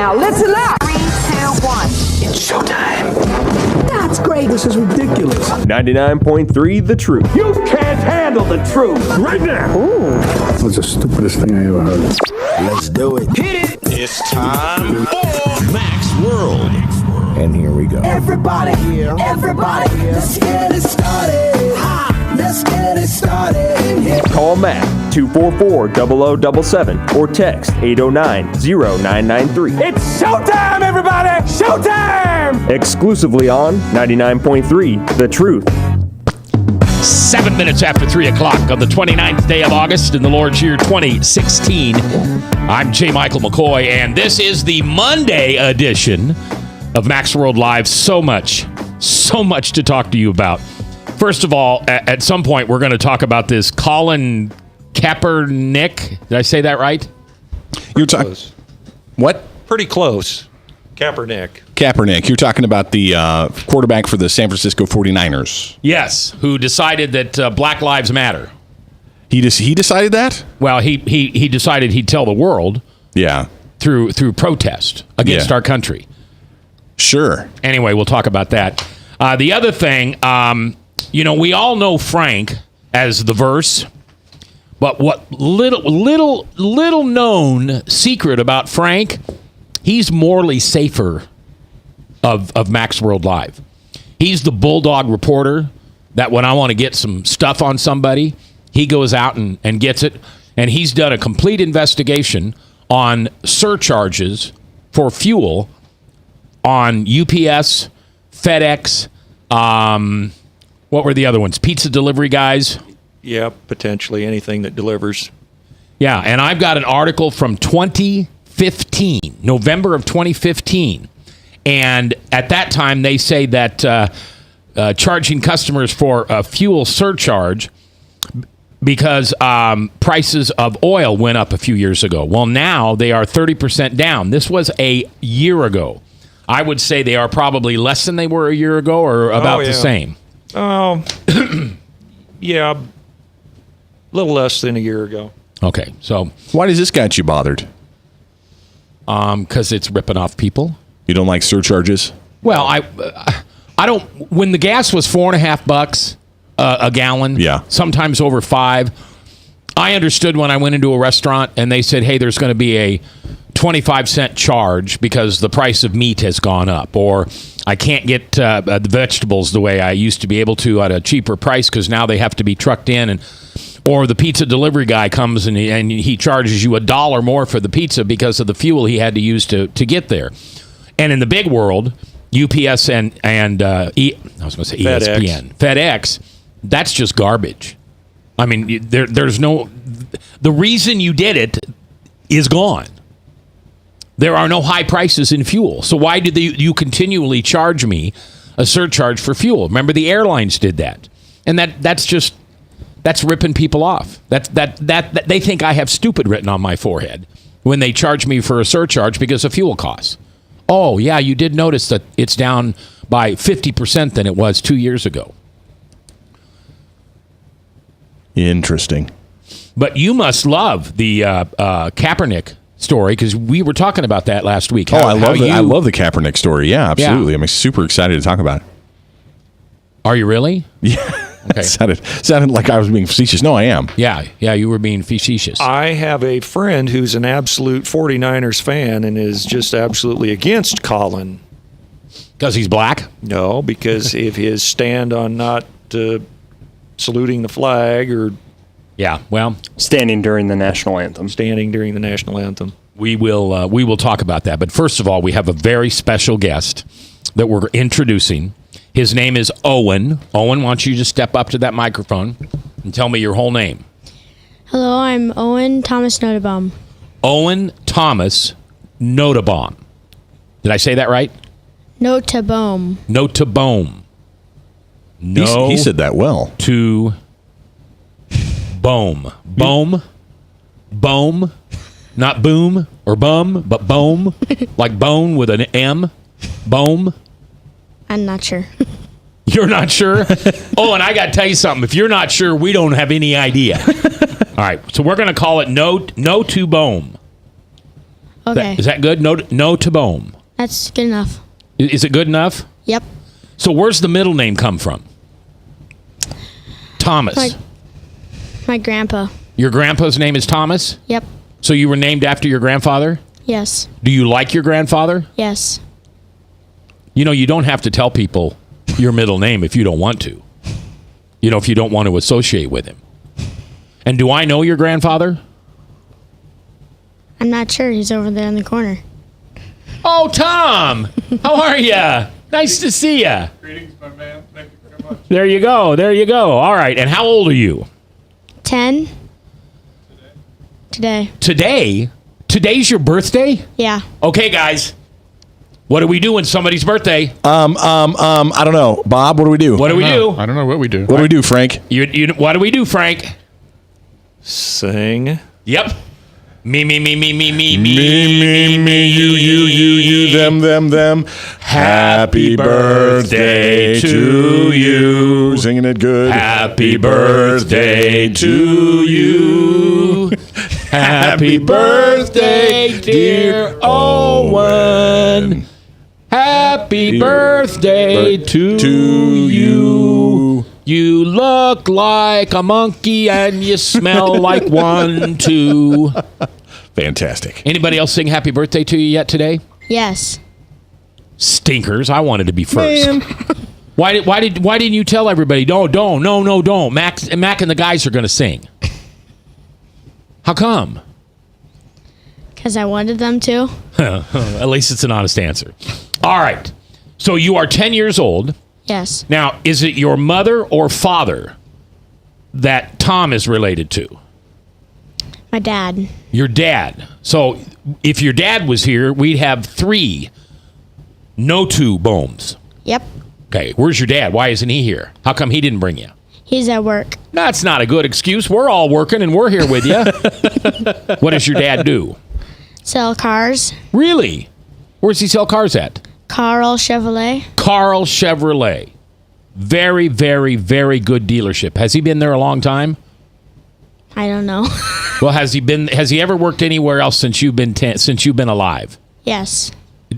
now. Listen up. 3, 2, 1. It's showtime. That's great. This is ridiculous. 99.3 The Truth. You can't handle the truth. Right now. Ooh. That was the stupidest thing I ever heard. Let's do it. Hit it. It's time for Mac's World. And here we go. Everybody here. Let's get it started. Let's get it started. Call Mac 244-0077 or text 809-0993. It's showtime, everybody. Showtime. Exclusively on 99.3 The Truth. 7 minutes after 3 o'clock on the 29th day of August in the Lord's year 2016. I'm J. Michael McCoy, and this is the Monday edition of Mac's World Live. So much to talk to you about. First of all, at some point, we're going to talk about this Colin Kaepernick. Did I say that right? You're talking what? Pretty close. Kaepernick. You're talking about the quarterback for the San Francisco 49ers. Yes, who decided that Black Lives Matter. He decided that? Well, he decided he'd tell the world. Yeah. Through protest against our country. Sure. Anyway, we'll talk about that. The other thing, we all know Frank as the verse, but what little known secret about Frank, he's morally safer of Mac's World Live. He's the bulldog reporter that when I want to get some stuff on somebody, he goes out and gets it. And he's done a complete investigation on surcharges for fuel on UPS, FedEx, what were the other ones? Pizza delivery guys? Yeah, potentially anything that delivers. Yeah, and I've got an article from 2015, November of 2015. And at that time, they say that charging customers for a fuel surcharge because prices of oil went up a few years ago. Well, now they are 30% down. This was a year ago. I would say they are probably less than they were a year ago or about the same. Oh, yeah, a little less than a year ago. Okay, so why does this got you bothered? Because it's ripping off people. You don't like surcharges? Well, I don't. When the gas was $4.50 a gallon, sometimes over $5. I understood when I went into a restaurant and they said, "Hey, there's going to be a 25-cent charge because the price of meat has gone up," or I can't get the vegetables the way I used to be able to at a cheaper price because now they have to be trucked in, or the pizza delivery guy comes and he charges you $1 more for the pizza because of the fuel he had to use to get there. And in the big world, UPS and I was going to say ESPN, FedEx, that's just garbage. I mean, there's no. The reason you did it is gone. There are no high prices in fuel. So why did you continually charge me a surcharge for fuel? Remember, the airlines did that, and that's ripping people off. That they think I have stupid written on my forehead when they charge me for a surcharge because of fuel costs. Oh yeah, you did notice that it's down by 50% than it was 2 years ago. Interesting. But you must love the Kaepernick story because we were talking about that last week. I love the Kaepernick story. Yeah, absolutely. Yeah. I'm super excited to talk about it. Are you really? Yeah. Okay. It sounded like I was being facetious. No, I am. Yeah, you were being facetious. I have a friend who's an absolute 49ers fan and is just absolutely against Colin. Because he's black? No, because of his stand on not saluting the flag or... Yeah, well... Standing during the national anthem. We will talk about that. But first of all, we have a very special guest that we're introducing. His name is Owen. Owen, why don't you just step up to that microphone and tell me your whole name? Hello, I'm Owen Thomas Notebaum. Owen Thomas Notebaum. Did I say that right? Notebaum. Notebaum. No. He said that well. To boom. Boom. Boom. Not boom or bum, but boom. Like bone with an M. Boom. I'm not sure. You're not sure? Oh, and I got to tell you something. If you're not sure, we don't have any idea. All right, so we're going to call it no to boom. Okay. Is that good? No Tabome. That's good enough. Is it good enough? Yep. So where's the middle name come from? Thomas. My grandpa. Your grandpa's name is Thomas? Yep. So you were named after your grandfather? Yes. Do you like your grandfather? Yes. You know, you don't have to tell people your middle name if you don't want to. You know, if you don't want to associate with him. And do I know your grandfather? I'm not sure. He's over there in the corner. Oh, Tom! How are you? Nice to see you. Greetings, my man. Thank you very much. There you go. There you go. All right. And how old are you? 10. Today. Today? Today's your birthday? Yeah. Okay, guys. What do we do when somebody's birthday? I don't know. Bob, what do we do? What do we do? I don't know what we do. What do we do, Frank? What do we do, Frank? Sing. Yep. Me, you, them. Happy birthday to you. Singing it good. Happy birthday to you. Happy birthday, dear Owen. Happy birthday to you. You look like a monkey and you smell like one, too. Fantastic. Anybody else sing happy birthday to you yet today? Yes. Stinkers. I wanted to be first. Man. Why didn't you tell everybody? Don't. Mac and the guys are going to sing. How come? Because I wanted them to. At least it's an honest answer. All right. So you are 10 years old. Yes. Now, is it your mother or father that Tom is related to? My dad. Your dad. So if your dad was here, we'd have 3 Bohms. Yep. Okay. Where's your dad? Why isn't he here? How come he didn't bring you? He's at work. That's not a good excuse. We're all working and we're here with you. What does your dad do? Sell cars. Really? Where's he sell cars at? Carl Chevrolet. Carl Chevrolet. Very, very, very good dealership. Has he been there a long time? I don't know. Well, has he ever worked anywhere else since you've been alive? Yes.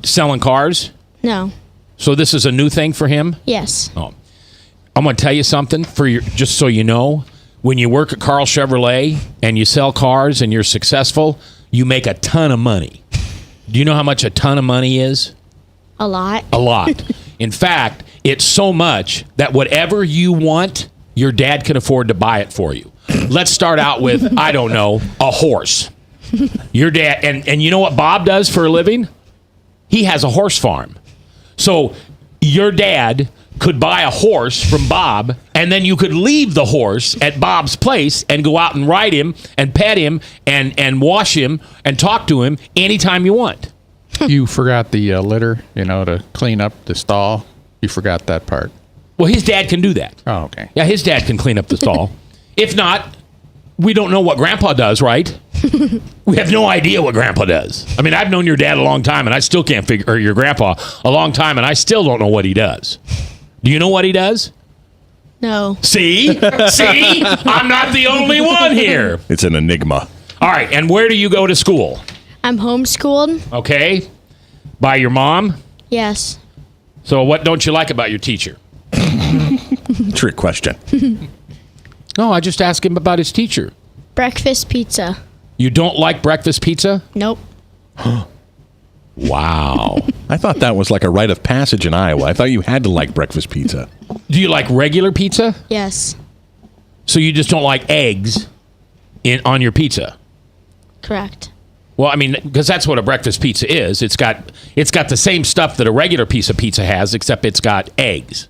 Selling cars? No. So this is a new thing for him? Yes. Oh. I'm going to tell you something just so you know. When you work at Carl Chevrolet and you sell cars and you're successful, you make a ton of money. Do you know how much a ton of money is? A lot. A lot. In fact, it's so much that whatever you want, your dad can afford to buy it for you. Let's start out with, I don't know, a horse. Your dad, and you know what Bob does for a living? He has a horse farm. So your dad could buy a horse from Bob, and then you could leave the horse at Bob's place and go out and ride him and pet him and wash him and talk to him anytime you want. You forgot the litter, to clean up the stall. You forgot that part. Well, his dad can do that. Oh, okay. Yeah, his dad can clean up the stall. If not, we don't know what Grandpa does, right? We have no idea what Grandpa does. I mean, I've known your dad a long time, and I still can't figure, or your grandpa a long time, and I still don't know what he does. Do you know what he does? No. See? I'm not the only one here. It's an enigma. All right, and where do you go to school? I'm homeschooled. Okay. By your mom? Yes. So what don't you like about your teacher? Trick question. No, I just asked him about his teacher. Breakfast pizza. You don't like breakfast pizza? Nope. Wow. I thought that was like a rite of passage in Iowa. I thought you had to like breakfast pizza. Do you like regular pizza? Yes. So you just don't like eggs on your pizza? Correct. Well, I mean, because that's what a breakfast pizza is. It's got the same stuff that a regular piece of pizza has, except it's got eggs.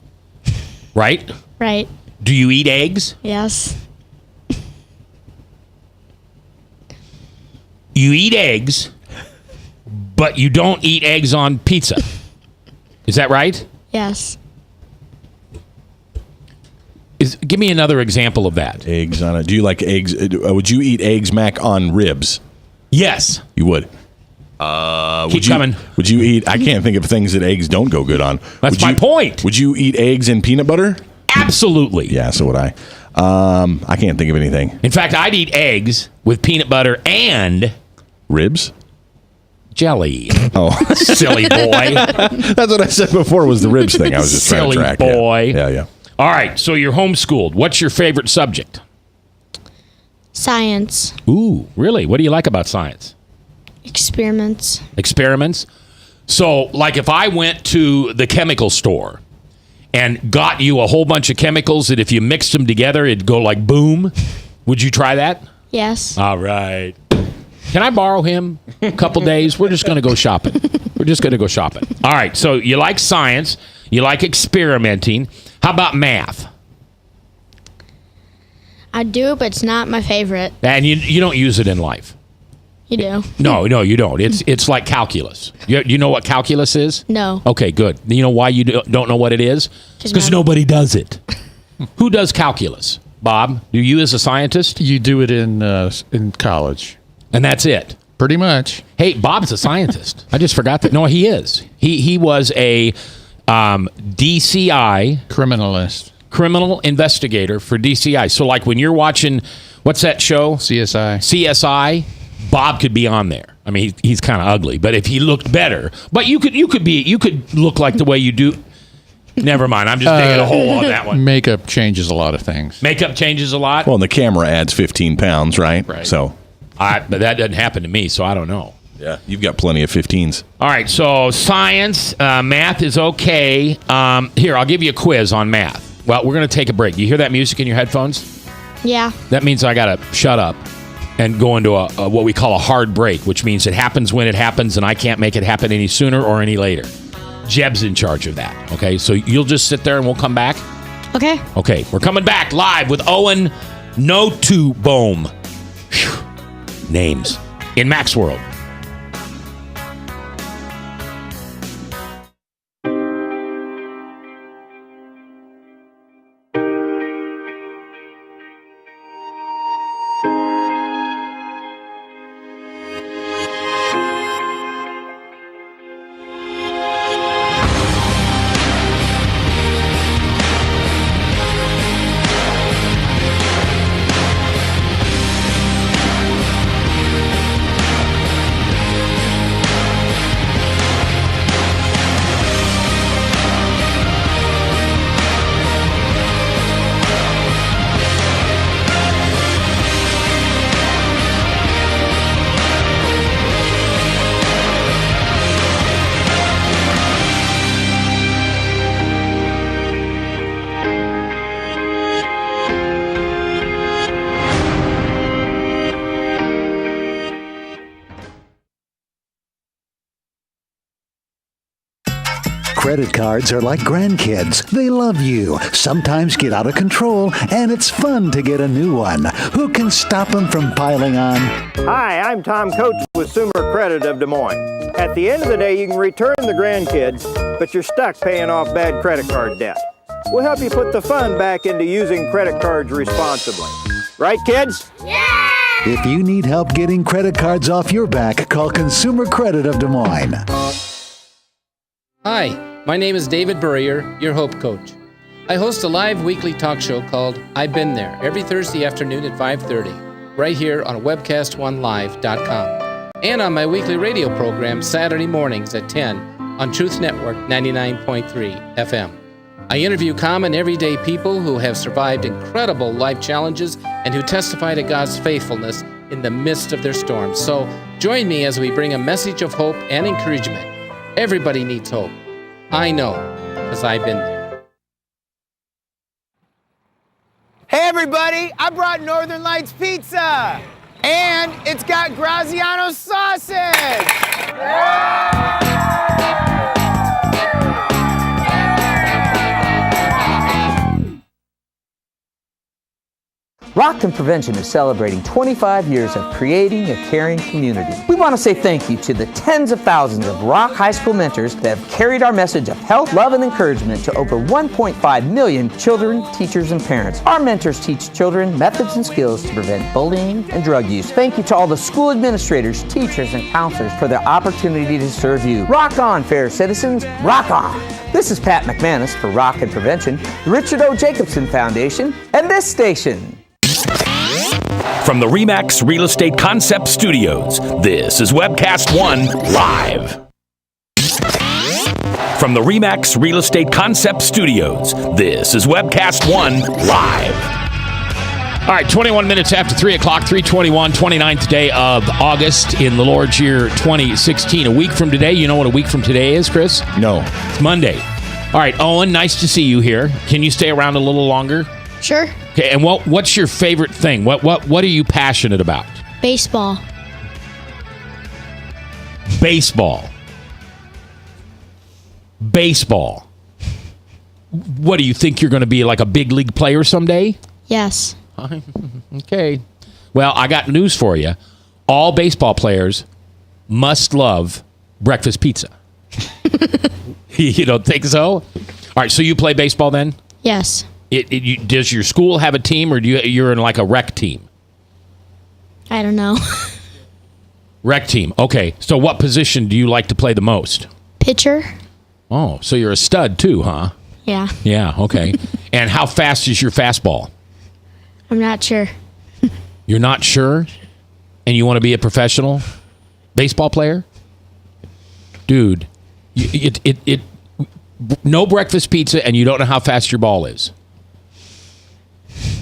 Right? Right. Do you eat eggs? Yes. You eat eggs, but you don't eat eggs on pizza. Is that right? Yes. Give me another example of that. Eggs on it. Do you like eggs? Would you eat eggs, Mac, on ribs? Yes. You would. Keep coming. Would you eat? I can't think of things that eggs don't go good on. That's my point. Would you eat eggs and peanut butter? Absolutely. Yeah, so would I. I can't think of anything. In fact, I'd eat eggs with peanut butter and ribs. jelly. Oh, silly boy. That's what I said before was the ribs thing. I was just trying to Silly track. boy. Yeah. All right, so you're homeschooled. What's your favorite subject? Science. Ooh, really? What do you like about science? Experiments. Experiments? So, like if I went to the chemical store and got you a whole bunch of chemicals that if you mixed them together, it'd go like boom, would you try that? Yes. All right. Can I borrow him a couple days? We're just going to go shopping. All right, so you like science. You like experimenting. How about math? I do, but it's not my favorite. And you don't use it in life. You do. No, you don't. It's like calculus. You know what calculus is? No. Okay, good. You know why you don't know what it is? Because nobody does it. Who does calculus? Bob, do you as a scientist? You do it in college. And that's it? Pretty much. Hey, Bob's a scientist. I just forgot that. No, he is. He was a DCI. Criminal investigator for DCI. So like when you're watching, what's that show? CSI. Bob could be on there. I mean, he's kind of ugly, but if he looked better, but you could look like the way you do. Never mind. I'm just digging a hole on that one. Makeup changes a lot of things. Makeup changes a lot. Well, and the camera adds 15 pounds, right? Right. So, but that doesn't happen to me, so I don't know. Yeah, you've got plenty of 15s. All right. So science, math is okay. Here, I'll give you a quiz on math. Well, we're going to take a break. You hear that music in your headphones? Yeah. That means I got to shut up and go into a what we call a hard break, which means it happens when it happens, and I can't make it happen any sooner or any later. Jeb's in charge of that, okay? So you'll just sit there and we'll come back? Okay. Okay, we're coming back live with Owen No-To-Bohm. Names in Mac's World. Credit cards are like grandkids. They love you, sometimes get out of control, and it's fun to get a new one. Who can stop them from piling on? Hi, I'm Tom Coates with Sumer Credit of Des Moines. At the end of the day, you can return the grandkids, but you're stuck paying off bad credit card debt. We'll help you put the fun back into using credit cards responsibly. Right, kids? Yeah! If you need help getting credit cards off your back, call Consumer Credit of Des Moines. Hi. My name is David Burrier, your Hope Coach. I host a live weekly talk show called I've Been There every Thursday afternoon at 5:30, right here on webcast1live.com, and on my weekly radio program Saturday mornings at 10 on Truth Network 99.3 FM. I interview common everyday people who have survived incredible life challenges and who testify to God's faithfulness in the midst of their storms. So join me as we bring a message of hope and encouragement. Everybody needs hope. I know, because I've been there. Hey everybody, I brought Northern Lights Pizza! And it's got Graziano sausage! Rock and Prevention is celebrating 25 years of creating a caring community. We want to say thank you to the tens of thousands of Rock High School mentors that have carried our message of health, love, and encouragement to over 1.5 million children, teachers, and parents. Our mentors teach children methods and skills to prevent bullying and drug use. Thank you to all the school administrators, teachers, and counselors for their opportunity to serve you. Rock on, fair citizens, rock on! This is Pat McManus for Rock and Prevention, the Richard O. Jacobson Foundation, and this station. From the RE/MAX Real Estate Concept Studios, this is Webcast One Live. From the RE/MAX Real Estate Concept Studios, this is Webcast One Live. All right, 21 minutes after 3 o'clock, 3/21, 29th day of August in the Lord's year 2016. A week from today, you know what a week from today is, Chris? No. It's Monday. All right, Owen, nice to see you here. Can you stay around a little longer? Sure. Okay, and what's your favorite thing? What are you passionate about? Baseball. Baseball. Baseball. What do you think you're going to be, like a big league player someday? Yes. Okay. Well, I got news for you. All baseball players must love breakfast pizza. You don't think so? All right, so you play baseball then? Yes. Does your school have a team, or you're in like a rec team? I don't know. Rec team. Okay. So what position do you like to play the most? Pitcher. Oh, so you're a stud too, huh? Yeah. Yeah, okay. And how fast is your fastball? I'm not sure. You're not sure? And you want to be a professional baseball player? Dude, no breakfast pizza, and you don't know how fast your ball is.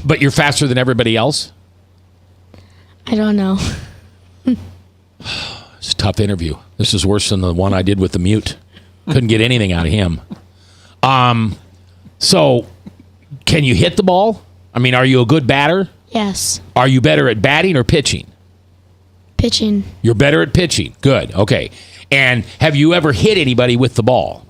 But you're faster than everybody else? I don't know. It's a tough interview. This is worse than the one I did with the mute. Couldn't get anything out of him. So, can you hit the ball? I mean, are you a good batter? Yes. Are you better at batting or pitching? Pitching. You're better at pitching. Good. Okay. And have you ever hit anybody with the ball?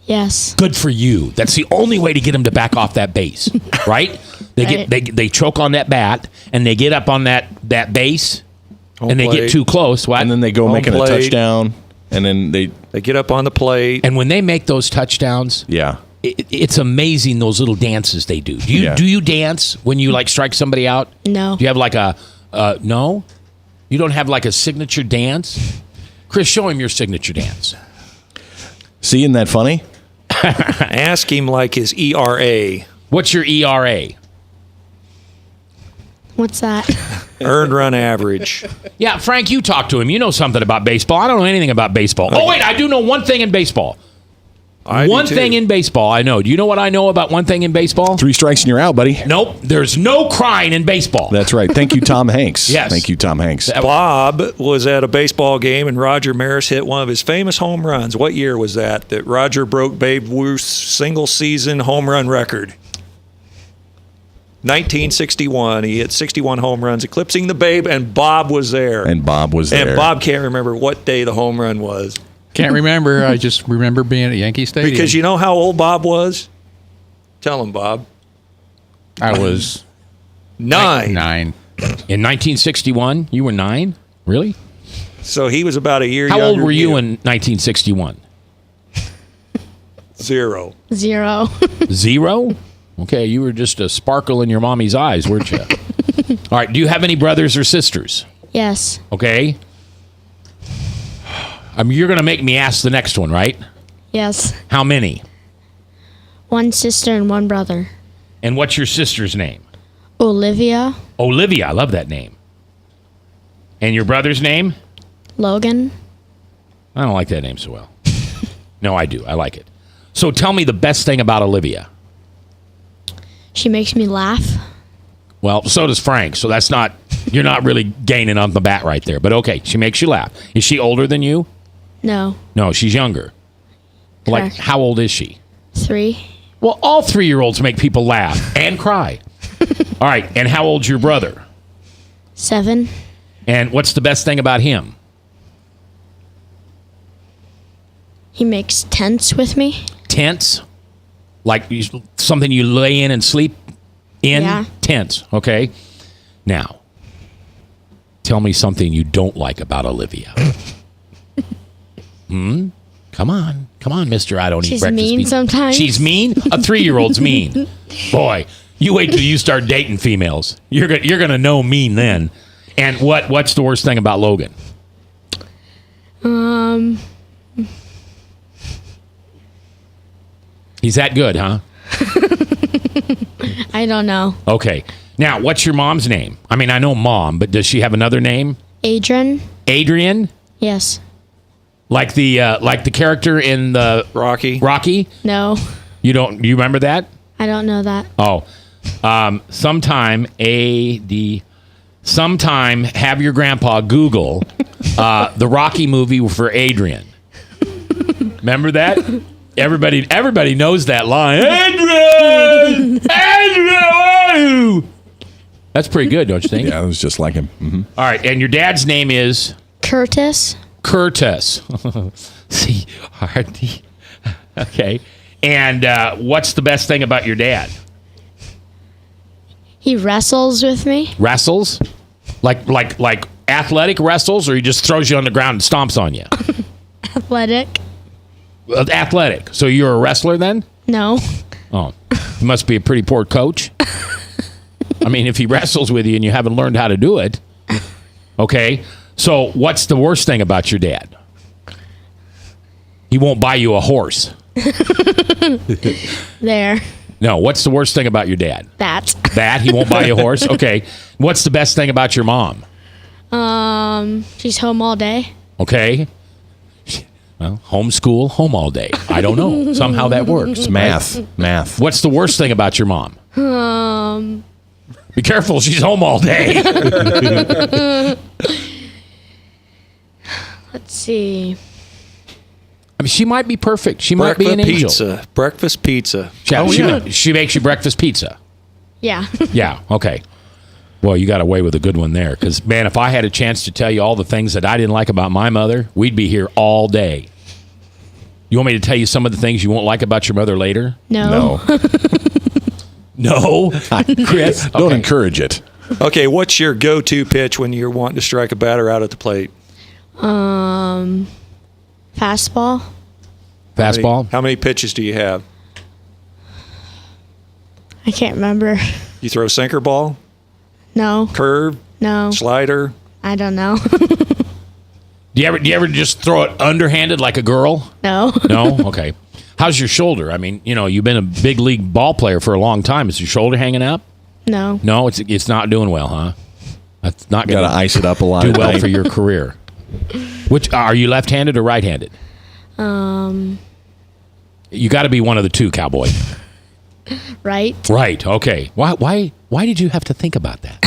Yes. Good for you. That's the only way to get them to back off that base, right? They choke on that bat, and they get up on that base, and they get too close. What? And then they go making a touchdown, and then they get up on the plate. And when they make those touchdowns, yeah, it's amazing those little dances they do. Do you dance when you like strike somebody out? No. Do you have like a no? You don't have like a signature dance? Chris, show him your signature dance. See, isn't that funny? Ask him like his ERA. What's your ERA? What's that? Earned run average. Yeah, Frank, you talk to him. You know something about baseball. I don't know anything about baseball. Oh, wait, I do know one thing in baseball. One thing in baseball I know. Do you know what I know about one thing in baseball? 3 strikes and you're out, buddy. Nope. There's no crying in baseball. That's right. Thank you, Tom Hanks. Yes. Thank you, Tom Hanks. Bob was at a baseball game, and Roger Maris hit one of his famous home runs. What year was that Roger broke Babe Ruth's single-season home run record? 1961. He hit 61 home runs, eclipsing the Babe, and Bob was there. And Bob can't remember what day the home run was. Can't remember. I just remember being at Yankee Stadium. Because you know how old Bob was? Tell him, Bob. I was 9. 9. In 1961? You were 9? Really? So he was about a year How younger old were you than in 1961? 0. 0. 0? Okay, you were just a sparkle in your mommy's eyes, weren't you? All right, do you have any brothers or sisters? Yes. Okay. You're going to make me ask the next one, right? Yes. How many? 1 sister and 1 brother. And what's your sister's name? Olivia. Olivia, I love that name. And your brother's name? Logan. I don't like that name so well. No, I do. I like it. So tell me the best thing about Olivia. She makes me laugh. Well, so does Frank. So that's not, you're not really gaining on the bat right there. But okay, she makes you laugh. Is she older than you? No. No, she's younger. Like, how old is she? 3. Well, all 3-year-olds make people laugh and cry. All right, and how old's your brother? 7. And what's the best thing about him? He makes tents with me. Tents? Like something you lay in and sleep in? Yeah. Tents, okay. Now, tell me something you don't like about Olivia. Come on, mister. I don't eat She's breakfast mean pizza. sometimes. She's mean? A 3-year-old's mean. Boy, you wait till you start dating females. You're gonna know mean then. And what's the worst thing about Logan? He's that good, huh? I don't know. Okay. Now, what's your mom's name? I mean, I know Mom, but does she have another name? Adrian? Adrian? Yes. Like the character in the Rocky? Rocky? No. You remember that? I don't know that. Oh. Sometime have your grandpa Google the Rocky movie for Adrian. Remember that? Everybody knows that line. Adrian! Adrian! That's pretty good, don't you think? Yeah, it was just like him. Mm-hmm. All right, and your dad's name is? Curtis. Curtis. C-R-T. Okay. And what's the best thing about your dad? He wrestles with me. Wrestles? Like athletic wrestles, or he just throws you on the ground and stomps on you? Athletic. Athletic. So you're a wrestler then? No. Oh. You must be a pretty poor coach. I mean, if he wrestles with you and you haven't learned how to do it. Okay. So what's the worst thing about your dad? He won't buy you a horse. There. No, what's the worst thing about your dad? That. He won't buy you a horse? Okay. What's the best thing about your mom? She's home all day. Okay. Well, homeschool, home all day. I don't know. Somehow that works. It's math. Math. What's the worst thing about your mom? Be careful, she's home all day. Let's see. I mean, she might be perfect. She might be an angel. Breakfast pizza. She makes you breakfast pizza. Yeah. Yeah, okay. Well, you got away with a good one there. Because, man, if I had a chance to tell you all the things that I didn't like about my mother, we'd be here all day. You want me to tell you some of the things you won't like about your mother later? No. No? Chris? Don't encourage it. Okay, what's your go-to pitch when you're wanting to strike a batter out at the plate? Fastball. Fastball? How many pitches do you have? I can't remember. You throw sinker ball? No. Curve? No. Slider? I don't know. Do you ever just throw it underhanded like a girl? No. No? Okay. How's your shoulder? I mean, you've been a big league ball player for a long time. Is your shoulder hanging up? No. No, it's not doing well, huh? That's not going to ice it up a lot. Do well for your career. Which are you left-handed or right-handed? You got to be one of the two, cowboy. Right. Right. Okay. Why did you have to think about that?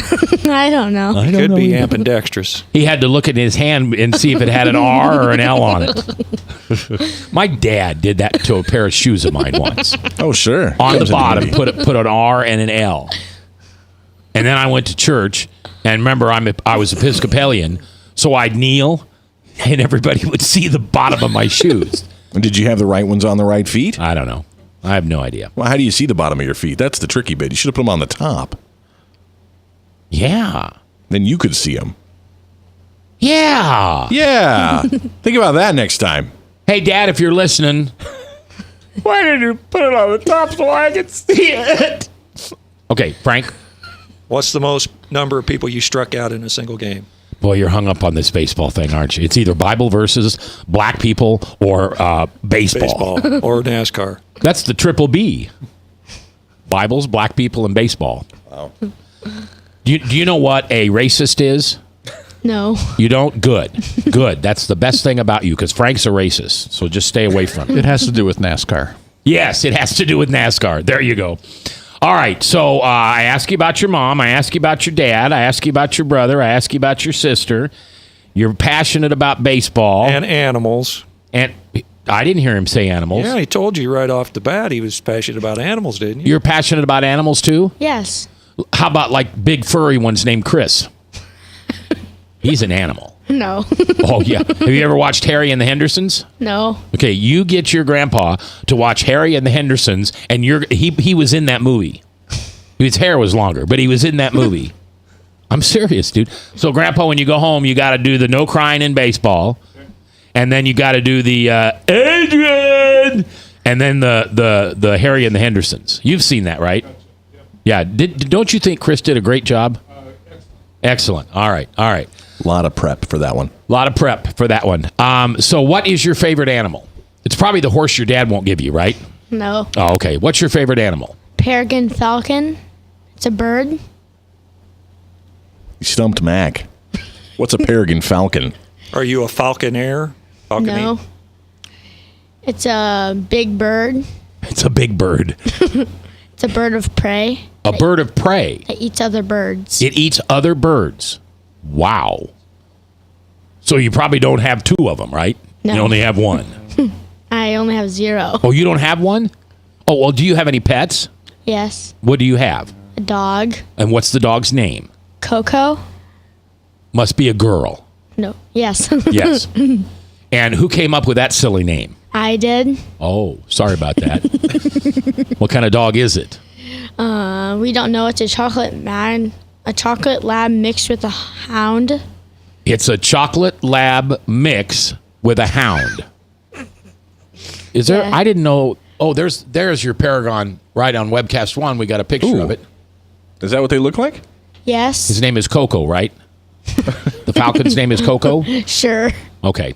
I don't know. Could be ambidextrous. He had to look at his hand and see if it had an R or an L on it. My dad did that to a pair of shoes of mine once. Oh, sure. On the bottom, put an R and an L. And then I went to church, and remember, I was Episcopalian, so I'd kneel, and everybody would see the bottom of my shoes. Did you have the right ones on the right feet? I don't know. I have no idea. Well, how do you see the bottom of your feet? That's the tricky bit. You should have put them on the top. Yeah. Then you could see them. Yeah. Yeah. Think about that next time. Hey, Dad, if you're listening, why did you put it on the top so I could see it? Okay, Frank. What's the most number of people you struck out in a single game? Boy, you're hung up on this baseball thing, aren't you? It's either Bible verses, black people, or baseball. Or NASCAR. That's the triple B. Bibles, black people, and baseball. Wow. Do you know what a racist is? No. You don't? Good. Good. That's the best thing about you, because Frank's a racist, so just stay away from it. It has to do with NASCAR. Yes, it has to do with NASCAR. There you go. All right, so I ask you about your mom. I ask you about your dad. I ask you about your brother. I ask you about your sister. You're passionate about baseball. And animals. And I didn't hear him say animals. Yeah, he told you right off the bat he was passionate about animals, didn't you? You're passionate about animals, too? Yes. How about, like, big furry ones named Chris? He's an animal. No. Oh, yeah. Have you ever watched Harry and the Hendersons? No. Okay, you get your grandpa to watch Harry and the Hendersons, and he was in that movie. His hair was longer, but he was in that movie. I'm serious, dude. So, Grandpa, when you go home, you got to do the no crying in baseball, and then you got to do the Adrian, and then the Harry and the Hendersons. You've seen that, right? Yeah. Don't you think Chris did a great job? Excellent. All right. A lot of prep for that one. So what is your favorite animal? It's probably the horse your dad won't give you, right? No. Oh, okay. What's your favorite animal? Peregrine falcon. It's a bird. You stumped Mac. What's a peregrine falcon? Are you a falconer? No. It's a big bird. It's a big bird. It's a bird of prey. A bird of prey. It eats other birds. It eats other birds. Wow. So you probably don't have two of them, right? No. You only have one. I only have 0. Oh, you don't have one? Oh, well, do you have any pets? Yes. What do you have? A dog. And what's the dog's name? Coco. Must be a girl. No. Yes. Yes. And who came up with that silly name? I did. Oh, sorry about that. What kind of dog is it? We don't know. It's a chocolate lab mixed with a hound. It's a chocolate lab mix with a hound. Is there? Yeah. I didn't know. Oh, there's your Paragon right on Webcast 1. We got a picture of it. Is that what they look like? Yes. His name is Coco, right? The falcon's name is Coco? Sure. Okay.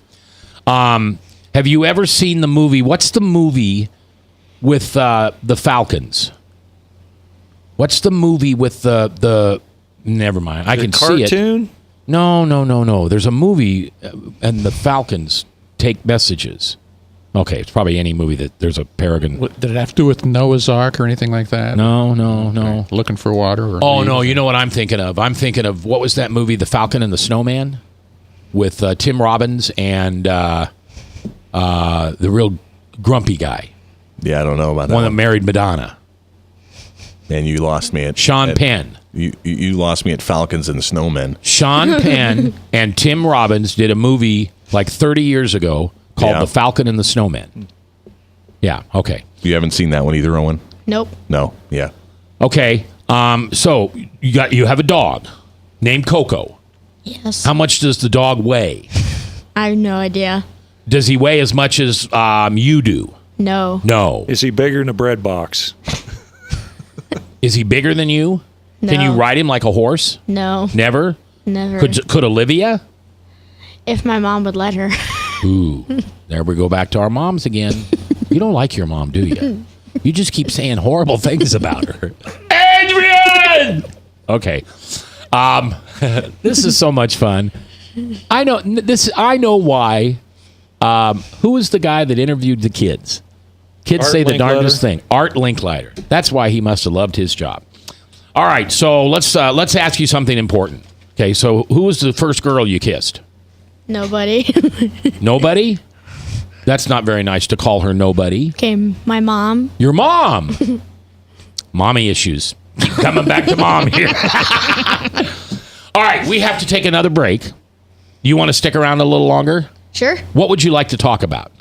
Have you ever seen the movie? What's the movie with the falcons? What's the movie with the never mind. I can see it. Cartoon? No. There's a movie and the falcons take messages. Okay, it's probably any movie that there's a peregrine. Did it have to do with Noah's Ark or anything like that? No. Okay. Looking for water? Or Oh, no, you know what I'm thinking of? I'm thinking of, what was that movie, The Falcon and the Snowman? With Tim Robbins and the real grumpy guy. Yeah, I don't know about that. One that married Madonna. Man, you lost me at... Sean Penn. You lost me at Falcons and the Snowmen. Sean Penn and Tim Robbins did a movie like 30 years ago called The Falcon and the Snowman. Yeah, okay. You haven't seen that one either, Owen? Nope. No, yeah. Okay, so you have a dog named Coco. Yes. How much does the dog weigh? I have no idea. Does he weigh as much as you do? No. No. Is he bigger than a bread box? Is he bigger than you? No. Can you ride him like a horse? No. Never? Never. Could Olivia? If my mom would let her. Ooh, there we go back to our moms again. You don't like your mom, do you? You just keep saying horrible things about her. Adrian! Okay. This is so much fun. I know why. Who was the guy that interviewed the kids? Kids Art say the Linkletter. darndest thing. Art Linkletter. That's why he must have loved his job. All right, so let's ask you something important. Okay, so who was the first girl you kissed? Nobody. Nobody? That's not very nice to call her nobody. Okay, my mom. Your mom. Mommy issues. Keep coming back to mom here. All right, we have to take another break. You want to stick around a little longer? Sure. What would you like to talk about?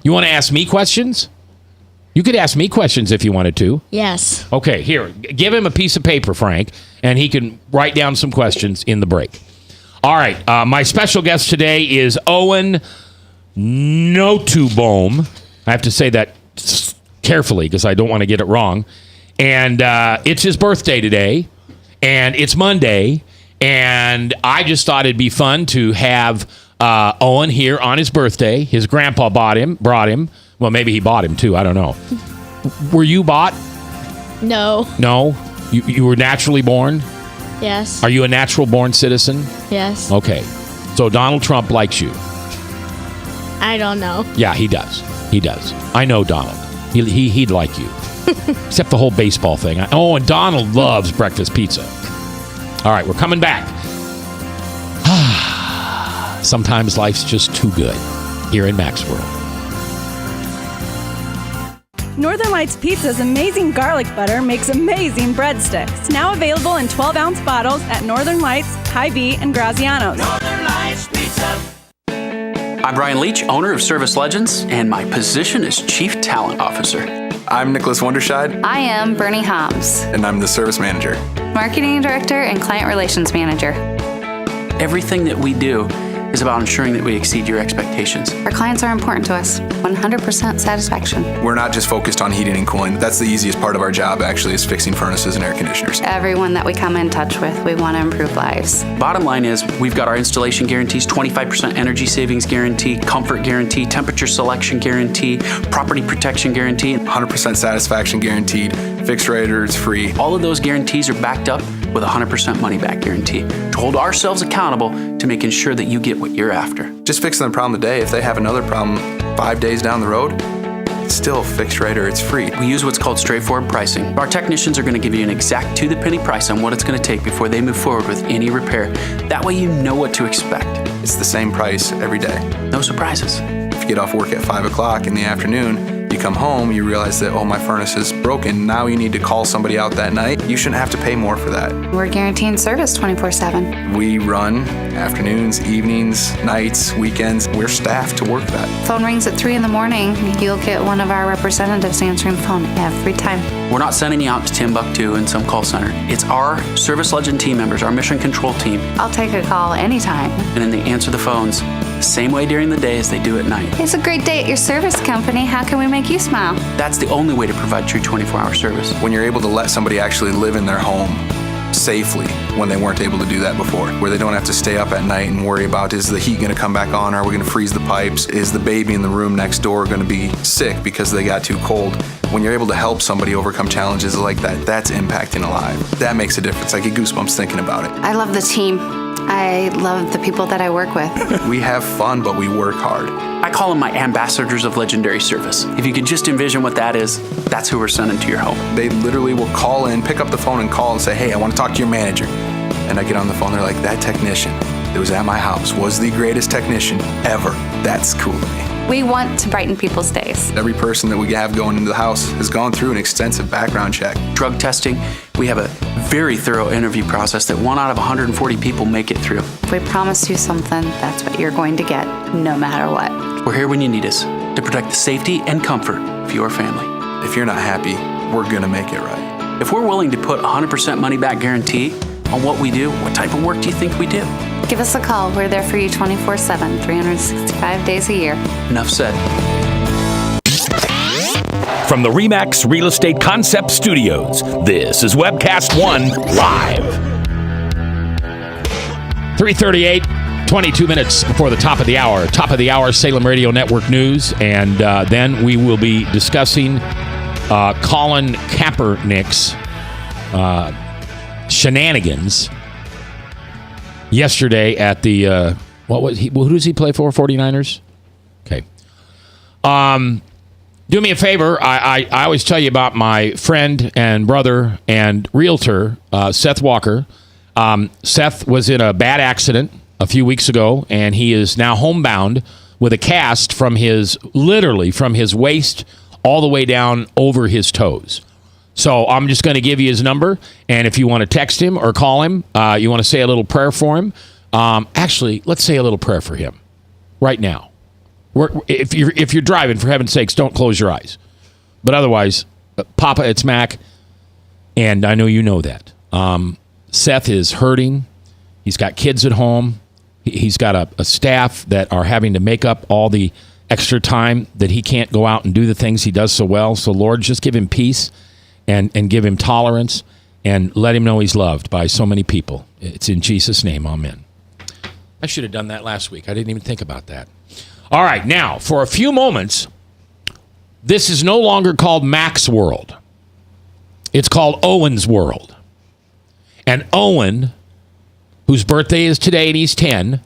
You want to ask me questions? You could ask me questions if you wanted to. Yes. Okay, here. Give him a piece of paper, Frank, and he can write down some questions in the break. All right, my special guest today is Owen Notubohm. I have to say that carefully because I don't want to get it wrong. And it's his birthday today, and it's Monday, and I just thought it'd be fun to have Owen here on his birthday. His grandpa brought him. Well, maybe he bought him too. I don't know. Were you bought? No. No? You were naturally born? Yes. Are you a natural born citizen? Yes. Okay. So Donald Trump likes you. I don't know. Yeah, he does. He does. I know Donald. He'd like you. Except the whole baseball thing. Oh, and Donald loves breakfast pizza. All right, we're coming back. Sometimes life's just too good here in Mac's World. Northern Lights Pizza's amazing garlic butter makes amazing breadsticks. Now available in 12-ounce bottles at Northern Lights, Hy-Vee, and Graziano's. Northern Lights Pizza. I'm Brian Leach, owner of Service Legends, and my position is Chief Talent Officer. I'm Nicholas Wonderscheid. I am Bernie Homs, And I'm the Service Manager. Marketing Director and Client Relations Manager. Everything that we do is about ensuring that we exceed your expectations. Our clients are important to us. 100% satisfaction. We're not just focused on heating and cooling. That's the easiest part of our job, actually, is fixing furnaces and air conditioners. Everyone that we come in touch with, we want to improve lives. Bottom line is, we've got our installation guarantees, 25% energy savings guarantee, comfort guarantee, temperature selection guarantee, property protection guarantee. 100% satisfaction guaranteed. Fixed rate or it's free. All of those guarantees are backed up with a 100% money-back guarantee to hold ourselves accountable to making sure that you get what you're after. Just fixing the problem today. If they have another problem 5 days down the road, it's still fixed right or it's free. We use what's called straightforward pricing. Our technicians are going to give you an exact to-the-penny price on what it's going to take before they move forward with any repair. That way you know what to expect. It's the same price every day. No surprises. If you get off work at 5 o'clock in the afternoon, you come home, you realize that, oh, my furnace is broken. Now you need to call somebody out that night. You shouldn't have to pay more for that. We're guaranteeing service 24/7. We run afternoons, evenings, nights, weekends. We're staffed to work that. Phone rings at 3 in the morning. You'll get one of our representatives answering the phone every time. We're not sending you out to Timbuktu in some call center. It's our Service Legend team members, our mission control team. I'll take a call anytime. And then they answer the phones the same way during the day as they do at night. It's a great day at your service company. How can we make you smile? That's the only way to provide true 24-hour service. When you're able to let somebody actually live in their home safely when they weren't able to do that before, where they don't have to stay up at night and worry about, is the heat going to come back on? Are we going to freeze the pipes? Is the baby in the room next door going to be sick because they got too cold? When you're able to help somebody overcome challenges like that, that's impacting a life. That makes a difference. I get goosebumps thinking about it. I love the team. I love the people that I work with. We have fun, but we work hard. I call them my ambassadors of legendary service. If you could just envision what that is, that's who we're sending to your home. They literally will call in, pick up the phone and call and say, hey, I want to talk to your manager. And I get on the phone, they're like, that technician that was at my house was the greatest technician ever. That's cool to me. We want to brighten people's days. Every person that we have going into the house has gone through an extensive background check. Drug testing, we have a very thorough interview process that 1 out of 140 people make it through. If we promise you something, that's what you're going to get, no matter what. We're here when you need us to protect the safety and comfort of your family. If you're not happy, we're going to make it right. If we're willing to put 100% money-back guarantee on what we do, what type of work do you think we do? Give us a call. We're there for you 24/7, 365 days a year. Enough said. From the RE/MAX Real Estate Concept Studios, this is Webcast One Live. 3:38, 22 minutes before the top of the hour. Top of the hour, Salem Radio Network News. And then we will be discussing Colin Kaepernick's shenanigans yesterday at the who does he play for? 49ers? Okay. Do me a favor. I always tell you about my friend and brother and realtor, Seth Walker. Seth was in a bad accident a few weeks ago, and he is now homebound with a cast from his waist all the way down over his toes. So I'm just going to give you his number, and if you want to text him or call him, you want to say a little prayer for him. Actually, let's say a little prayer for him right now. If you're driving, for heaven's sakes, don't close your eyes. But otherwise, Papa, it's Mac, and I know you know that. Seth is hurting. He's got kids at home. He's got a staff that are having to make up all the extra time that he can't go out and do the things he does so well. So, Lord, just give him peace and give him tolerance and let him know he's loved by so many people. It's in Jesus' name, amen. I should have done that last week. I didn't even think about that. All right, now, for a few moments, this is no longer called Mac's World. It's called Owen's World. And Owen, whose birthday is today and he's 10,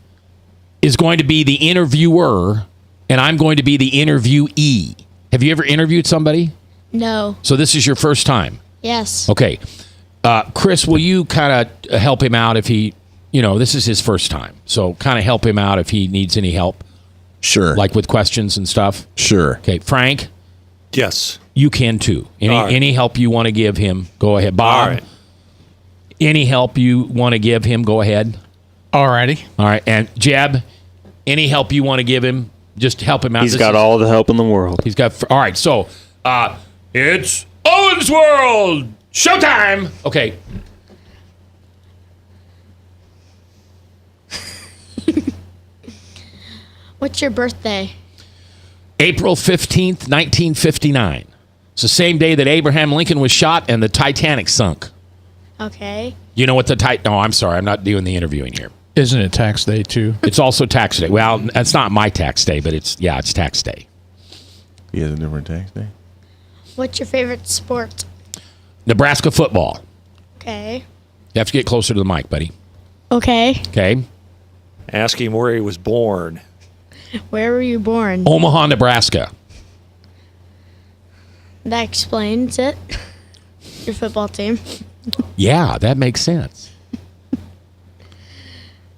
is going to be the interviewer, and I'm going to be the interviewee. Have you ever interviewed somebody? No. So this is your first time? Yes. Okay. Chris, will you kind of help him out if he, this is his first time. So kind of help him out if he needs any help. Sure. Like with questions and stuff? Sure. Okay. Frank? Yes. You can too. Any help you want to give him, go ahead. Bob? All right. Any help you want to give him, go ahead. All righty. All right. And Jeb, any help you want to give him, just help him out. He's got all the help in the world. He's got, all right. So, it's Owen's World. Showtime. Okay. What's your birthday? April 15th, 1959. It's the same day that Abraham Lincoln was shot and the Titanic sunk. Okay. You know what No, I'm sorry. I'm not doing the interviewing here. Isn't it tax day, too? It's also tax day. Well, it's not my tax day, but it's tax day. He has a different tax day? What's your favorite sport? Nebraska football. Okay. You have to get closer to the mic, buddy. Okay. Okay. Ask him where he was born. Where were you born? Omaha, Nebraska. That explains it. Your football team. Yeah, that makes sense.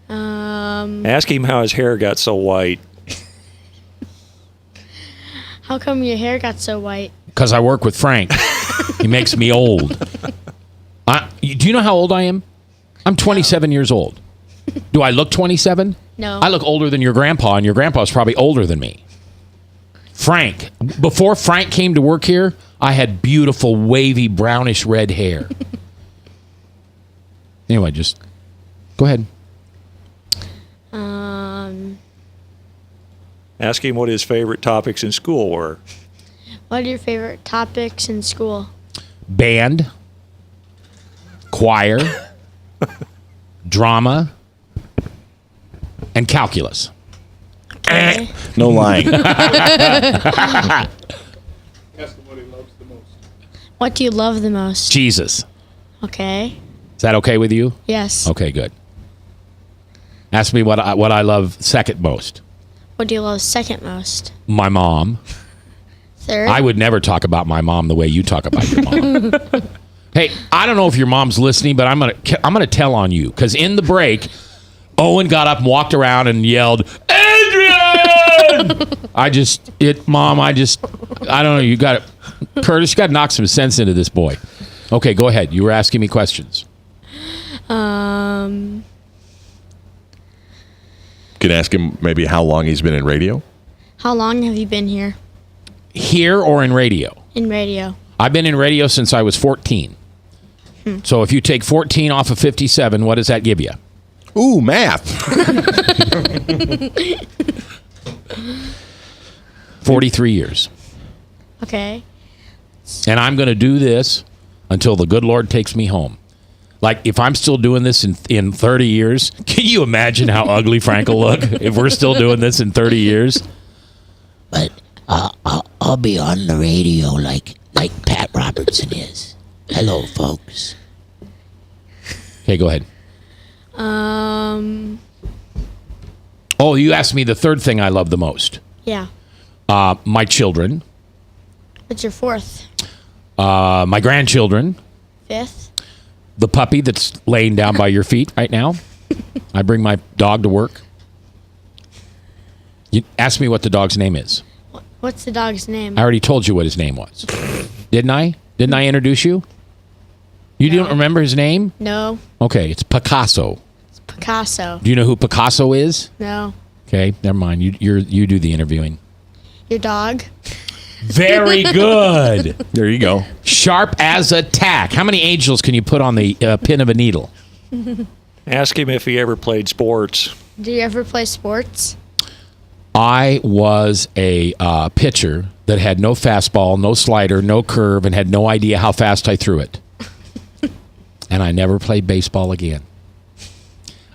Ask him how his hair got so white. How come your hair got so white? Because I work with Frank. He makes me old. Do you know how old I am? I'm 27 years old. Do I look 27? No. I look older than your grandpa, and your grandpa's probably older than me. Frank. Before Frank came to work here, I had beautiful, wavy, brownish red hair. Anyway, just go ahead. Ask him what his favorite topics in school were. What are your favorite topics in school? Band, choir, drama, and calculus. Okay. No lying. Ask him what he loves the most. What do you love the most? Jesus. Okay. Is that okay with you? Yes. Okay, good. Ask me what I love second most. What do you love second most? My mom. Third? I would never talk about my mom the way you talk about your mom. Hey, I don't know if your mom's listening, but I'm gonna tell on you, because in the break, Owen got up and walked around and yelled, "Adrian!" I don't know. You got it, Curtis. You got to knock some sense into this boy. Okay, go ahead. You were asking me questions. Could ask him maybe how long he's been in radio. How long have you been here? Here or in radio? In radio. I've been in radio since I was 14. So if you take 14 off of 57, what does that give you? Ooh, math. 43 years. Okay. And I'm going to do this until the good Lord takes me home. Like, if I'm still doing this in 30 years, can you imagine how ugly Frank will look if we're still doing this in 30 years? But I'll be on the radio like Pat Robertson is. Hello, folks. Okay, go ahead. Oh, you asked me the third thing I love the most. Yeah. My children. What's your fourth? My grandchildren. Fifth? The puppy that's laying down by your feet right now. I bring my dog to work. You ask me what the dog's name is. What's the dog's name? I already told you what his name was. Didn't I? Didn't I introduce you? You don't remember his name? No. Okay, it's Picasso. It's Picasso. Do you know who Picasso is? No. Okay, never mind. You do the interviewing. Your dog? Very good. There you go. Sharp as a tack. How many angels can you put on the pin of a needle? Ask him if he ever played sports. Do you ever play sports? I was a pitcher that had no fastball, no slider, no curve, and had no idea how fast I threw it. And I never played baseball again.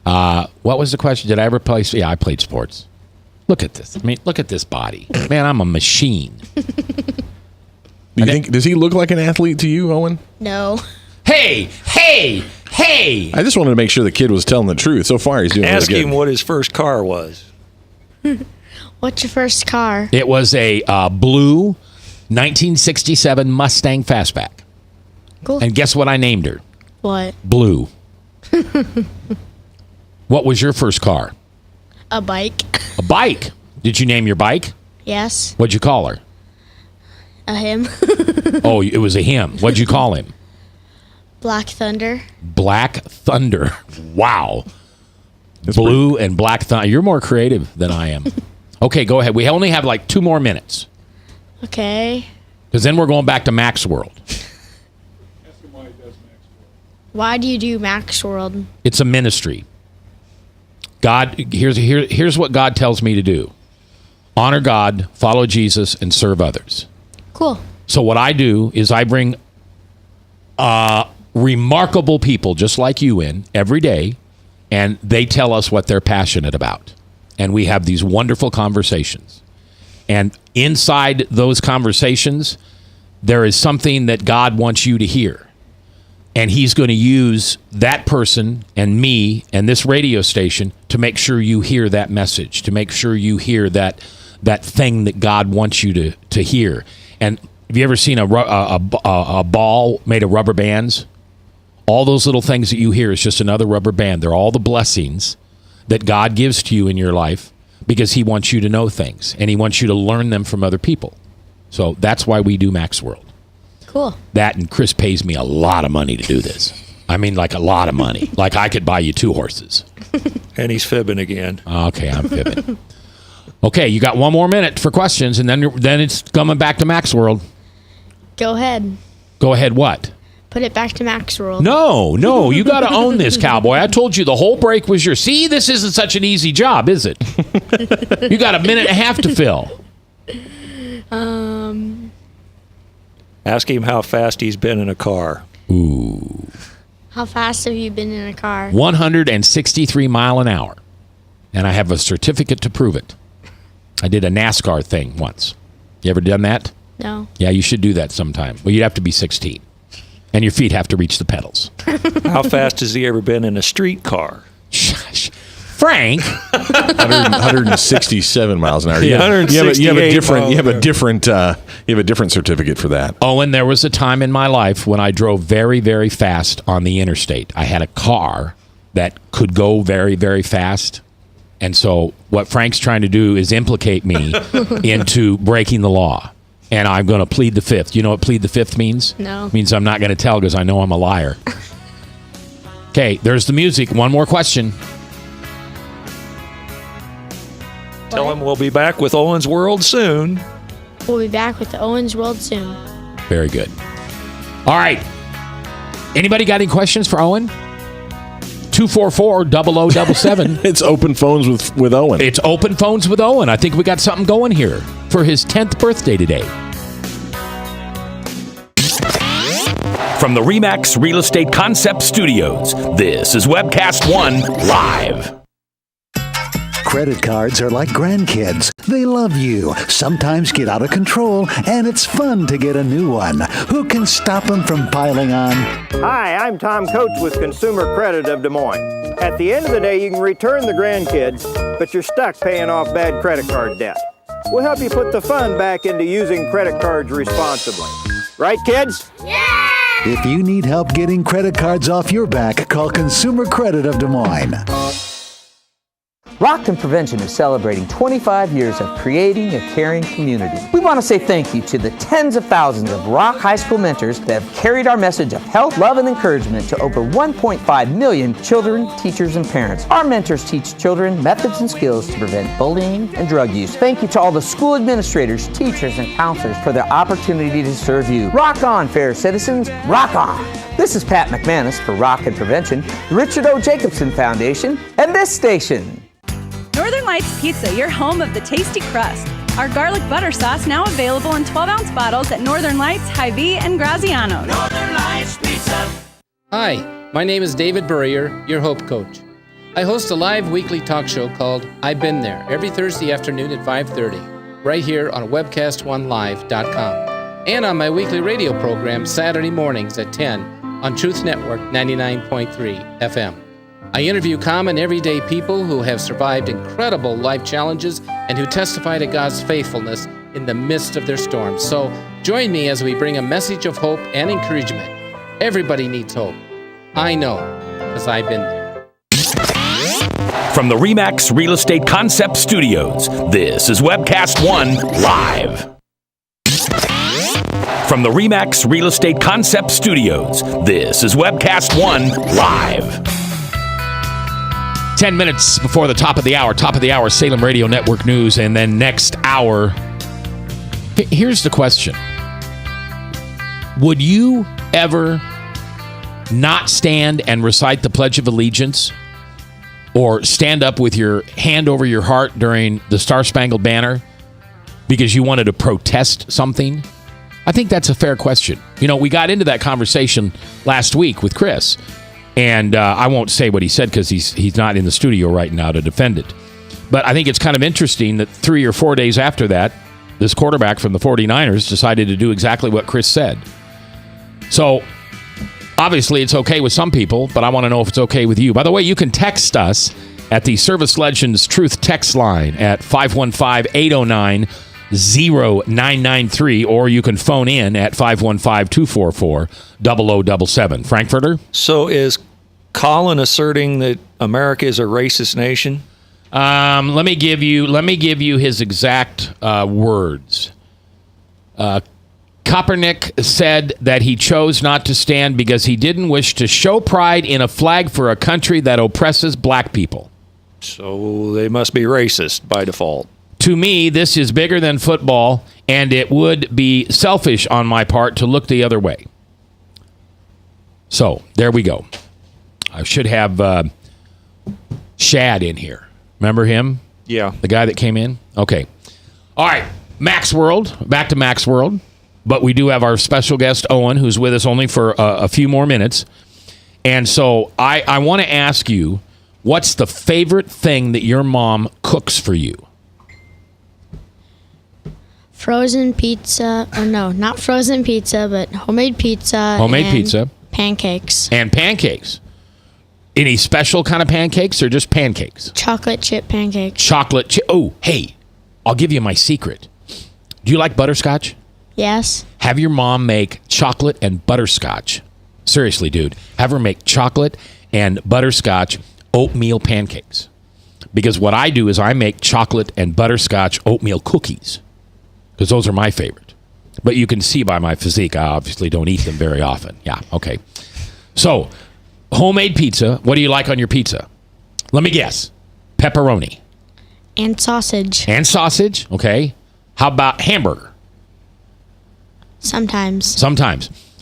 What was the question? Did I ever play? Yeah, I played sports. Look at this. I mean, look at this body. Man, I'm a machine. Does he look like an athlete to you, Owen? No. Hey! I just wanted to make sure the kid was telling the truth. So far, he's doing really Ask good. him what his first car was. What's your first car? It was a blue 1967 Mustang Fastback. Cool. And guess what I named her? What? Blue. What was your first car? A bike. A bike. Did you name your bike? Yes. What'd you call her? A him. Oh, it was a him. What'd you call him? Black Thunder. Black Thunder. Wow. Blue and Black Thunder. You're more creative than I am. Okay, go ahead. We only have like 2 more minutes. Okay. Because then we're going back to Mac's World. Ask him why he does Max World. Why do you do Max World? It's a ministry. God, here's what God tells me to do. Honor God, follow Jesus, and serve others. Cool. So what I do is I bring remarkable people just like you in every day, and they tell us what they're passionate about. And we have these wonderful conversations. And inside those conversations, there is something that God wants you to hear. And he's going to use that person and me and this radio station to make sure you hear that message, to make sure you hear that thing that God wants you to hear. And have you ever seen a ball made of rubber bands? All those little things that you hear is just another rubber band. They're all the blessings that God gives to you in your life because he wants you to know things and he wants you to learn them from other people. So that's why we do Max World. Cool. That, and Chris pays me a lot of money to do this. I mean, like a lot of money. Like I could buy you 2 horses. And he's fibbing again. Okay, I'm fibbing. Okay, you got 1 more minute for questions, and then it's coming back to Max World. Go ahead. Go ahead what? Put it back to Max World. No, you got to own this, cowboy. I told you the whole break was yours. See, this isn't such an easy job, is it? You got 1.5 minutes to fill. Ask him how fast he's been in a car. Ooh. How fast have you been in a car? 163 mile an hour. And I have a certificate to prove it. I did a NASCAR thing once. You ever done that? No. Yeah, you should do that sometime. Well, you'd have to be 16. And your feet have to reach the pedals. How fast has he ever been in a street car? Frank. 167 miles an hour. Yeah, 168 you have a different certificate for that. Owen, there was a time in my life when I drove very, very fast on the interstate. I had a car that could go very, very fast. And so what Frank's trying to do is implicate me into breaking the law. And I'm going to plead the fifth. You know what plead the fifth means? No. It means I'm not going to tell because I know I'm a liar. Okay, there's the music. 1 more question. Tell him we'll be back with Owen's World soon. We'll be back with the Owen's World soon. Very good. All right. Anybody got any questions for Owen? 244-0077. It's open phones with Owen. It's open phones with Owen. I think we got something going here for his 10th birthday today. From the RE/MAX Real Estate Concept Studios, this is Webcast One Live. Credit cards are like grandkids. They love you, sometimes get out of control, and it's fun to get a new one. Who can stop them from piling on? Hi, I'm Tom Coates with Consumer Credit of Des Moines. At the end of the day, you can return the grandkids, but you're stuck paying off bad credit card debt. We'll help you put the fun back into using credit cards responsibly. Right, kids? Yeah! If you need help getting credit cards off your back, call Consumer Credit of Des Moines. Rockton Prevention is celebrating 25 years of creating a caring community. We want to say thank you to the tens of thousands of Rock High School mentors that have carried our message of health, love, and encouragement to over 1.5 million children, teachers, and parents. Our mentors teach children methods and skills to prevent bullying and drug use. Thank you to all the school administrators, teachers, and counselors for their opportunity to serve you. Rock on, fair citizens. Rock on. This is Pat McManus for Rockton Prevention, the Richard O. Jacobson Foundation, and this station. Northern Lights Pizza, your home of the tasty crust. Our garlic butter sauce now available in 12-ounce bottles at Northern Lights, Hy-Vee, and Graziano's. Northern Lights Pizza. Hi, my name is David Burrier, your Hope Coach. I host a live weekly talk show called I've Been There every Thursday afternoon at 5:30, right here on webcast1live.com, and on my weekly radio program Saturday mornings at 10 on Truth Network 99.3 FM. I interview common everyday people who have survived incredible life challenges and who testify to God's faithfulness in the midst of their storms. So join me as we bring a message of hope and encouragement. Everybody needs hope. I know, because I've been there. From the RE/MAX Real Estate Concept Studios, this is Webcast One Live. From the RE/MAX Real Estate Concept Studios, this is Webcast One Live. 10 minutes before the top of the hour, Salem Radio Network News, and then next hour. Here's the question. Would you ever not stand and recite the Pledge of Allegiance or stand up with your hand over your heart during the Star-Spangled Banner because you wanted to protest something? I think that's a fair question. You know, we got into that conversation last week with Chris. And I won't say what he said because he's not in the studio right now to defend it. But I think it's kind of interesting that 3 or 4 days after that, this quarterback from the 49ers decided to do exactly what Chris said. So Obviously, it's okay with some people, but I want to know if it's okay with you. By the way, you can text us at the Service Legends Truth text line at 515-809-0993, or you can phone in at 515-244-0077. Frankfurter? So is Colin asserting that America is a racist nation? Let me give you his exact words. Kaepernick said that he chose not to stand because he didn't wish to show pride in a flag for a country that oppresses black people. So they must be racist by default. To me, this is bigger than football, and it would be selfish on my part to look the other way. So, there we go. I should have Shad in here. Remember him? Yeah. The guy that came in? Okay. All right. Max World. Back to Max World. But we do have our special guest, Owen, who's with us only for a few more minutes. And so I want to ask you, what's the favorite thing that your mom cooks for you? Frozen pizza. Or no, not frozen pizza, but homemade pizza. Homemade pizza. Pancakes. And pancakes. Any special kind of pancakes or just pancakes? Chocolate chip pancakes. Chocolate chip. Oh, hey, I'll give you my secret. Do you like butterscotch? Yes. Have your mom make chocolate and butterscotch. Seriously, dude. Have her make chocolate and butterscotch oatmeal pancakes. Because what I do is I make chocolate and butterscotch oatmeal cookies. Because those are my favorite. But you can see by my physique, I obviously don't eat them very often. Yeah, okay. So, homemade pizza. What do you like on your pizza? Let me guess. Pepperoni. And sausage. And sausage, okay. How about hamburger? Sometimes.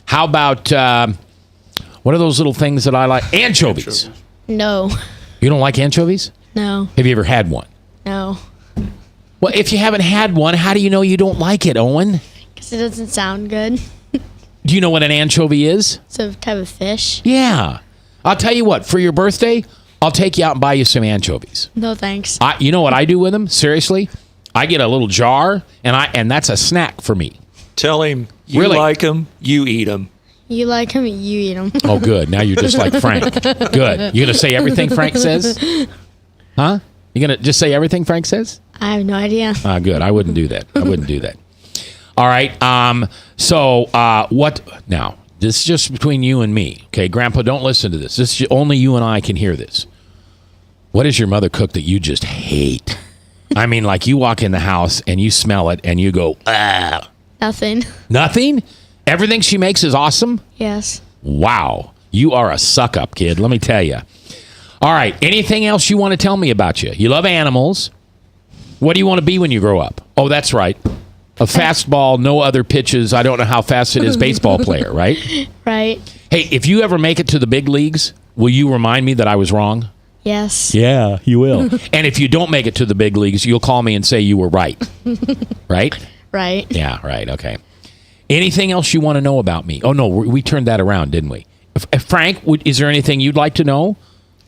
How about, what are those little things that I like? Anchovies. No. You don't like anchovies? No. Have you ever had one? No. Well, if you haven't had one, how do you know you don't like it, Owen? Because it doesn't sound good. Do you know what an anchovy is? It's a type of fish. Yeah. I'll tell you what, for your birthday, I'll take you out and buy you some anchovies. No thanks. You know what I do with them? Seriously? I get a little jar, and that's a snack for me. Tell him you Really? like them, you eat them. You like them, you eat them. Oh, good. Now you're just like Frank. Good. You going to say everything Frank says? Huh? You going to just say everything Frank says? I have no idea. Good. I wouldn't do that. All right. So what now? This is just between you and me. Okay, Grandpa, don't listen to this. This is only you and I can hear this. What does your mother cook that you just hate? I mean, like you walk in the house and you smell it and you go, ah. Nothing. Nothing? Everything she makes is awesome? Yes. Wow. You are a suck-up, kid. Let me tell you. All right. Anything else you want to tell me about you? You love animals. What do you want to be when you grow up? Oh, that's right. A fastball, no other pitches. I don't know how fast it is. Baseball player, right? Right. Hey, if you ever make it to the big leagues, will you remind me that I was wrong? Yes. Yeah, you will. And if you don't make it to the big leagues, you'll call me and say you were right. Right? Right. Yeah, right. Okay. Anything else you want to know about me? Oh, no, we turned that around, didn't we? Frank, is there anything you'd like to know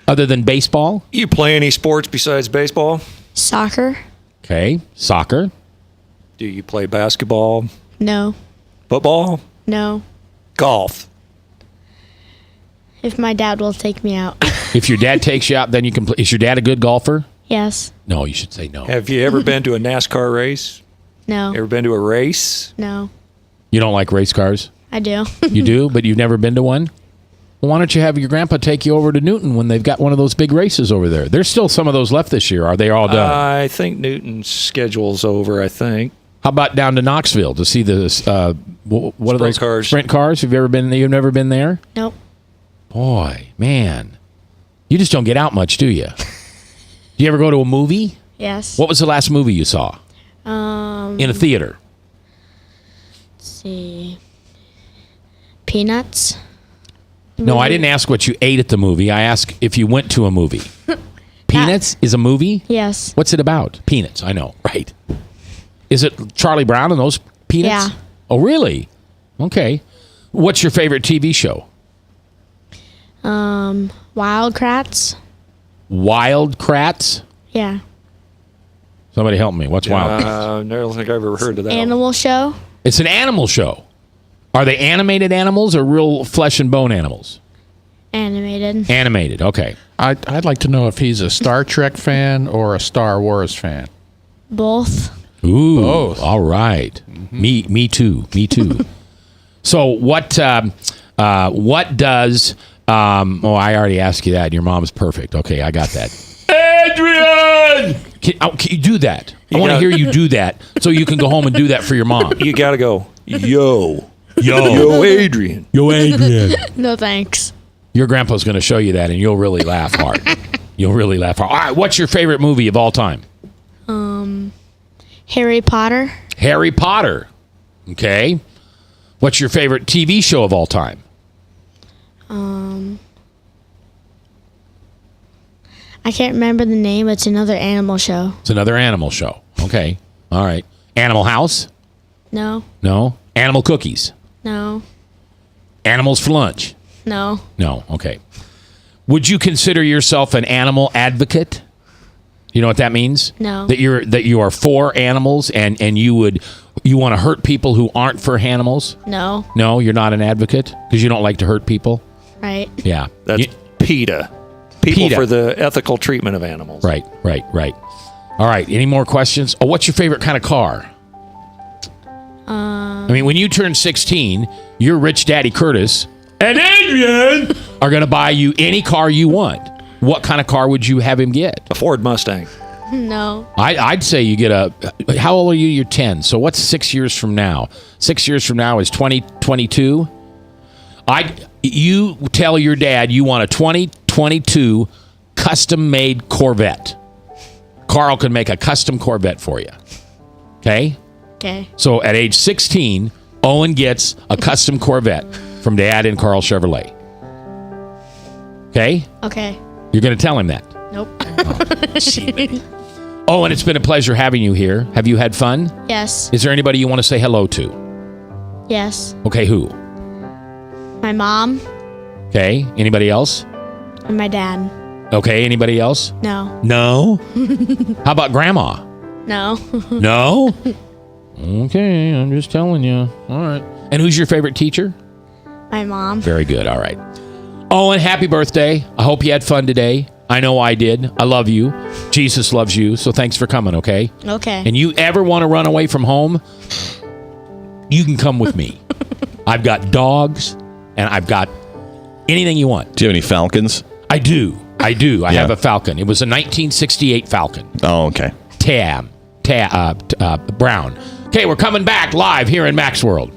other than baseball? You play any sports besides baseball? Soccer. Okay. Soccer. Do you play basketball? No. Football? No. Golf? If my dad will take me out. If your dad takes you out, then you can play. Is your dad a good golfer? Yes. No, you should say no. Have you ever been to a NASCAR race? No. Ever been to a race? No. You don't like race cars? I do. You do, but you've never been to one? Well, why don't you have your grandpa take you over to Newton when they've got one of those big races over there? There's still some of those left this year. Are they all done? I think Newton's schedule's over, I think. How about down to Knoxville to see the what are those cars? Sprint cars? Have you ever been? You've never been there? Nope. Boy, man, you just don't get out much, do you? Do you ever go to a movie? Yes. What was the last movie you saw? In a theater. Let's see. Peanuts. No, I didn't ask what you ate at the movie. I asked if you went to a movie. Peanuts is a movie? Yes. What's it about? Peanuts, I know. Right. Is it Charlie Brown and those Peanuts? Yeah. Oh, really? Okay. What's your favorite TV show? Wild Kratts. Wild Kratts? Yeah. Somebody help me. What's Wild Kratts? I don't think I've ever heard of that. Animal show. It's an animal show. Are they animated animals or real flesh and bone animals? Animated. Animated, okay. I'd like to know if he's a Star Trek fan or a Star Wars fan. Both. Ooh, both. All right. Me too. So what does? I already asked you that. Your mom's perfect. Okay, I got that. Adrian, can you do that? I want to hear you do that so you can go home and do that for your mom. You got to go. Yo, Adrian. Yo, Adrian. No thanks. Your grandpa's going to show you that, and you'll really laugh hard. You'll really laugh hard. All right, what's your favorite movie of all time? Harry Potter. Harry Potter. Okay. What's your favorite TV show of all time? I can't remember the name. It's another animal show. It's another animal show. Okay. All right. Animal House? No. No. Animal Cookies? No. Animals for Lunch? No. No. Okay. Would you consider yourself an animal advocate? You know what that means? No. That you are for animals and you want to hurt people who aren't for animals? No. No, you're not an advocate because you don't like to hurt people? Right. Yeah. That's PETA. People PETA. for the ethical treatment of animals. Right. All right. Any more questions? Oh, what's your favorite kind of car? I mean, when you turn 16, your rich daddy Curtis and Adrian are going to buy you any car you want. What kind of car would you have him get? A Ford Mustang. No. I'd say you get how old are you? You're 10. So what's 6 years from now? 6 years from now is 2022. You tell your dad you want a 2022 custom-made Corvette. Carl can make a custom Corvette for you. Okay? Okay. So at age 16, Owen gets a custom Corvette from Dad and Carl Chevrolet. Okay? Okay. You're going to tell him that? Nope. Owen, it's been a pleasure having you here. Have you had fun? Yes. Is there anybody you want to say hello to? Yes. Okay, who? My mom Okay, anybody else? and my dad. Okay, anybody else? No. No? How about Grandma? No. No? Okay, I'm just telling you. All right. And who's your favorite teacher? My mom. Very good. All right. Owen, happy birthday. I hope you had fun today. I know I did. I love you. Jesus loves you. So thanks for coming, okay? Okay. And you ever want to run away from home, you can come with me. I've got dogs and I've got anything you want. Do you have any falcons? I do. I have a Falcon. It was a 1968 Falcon. Oh, okay. Brown. Okay, we're coming back live here in Mac's World.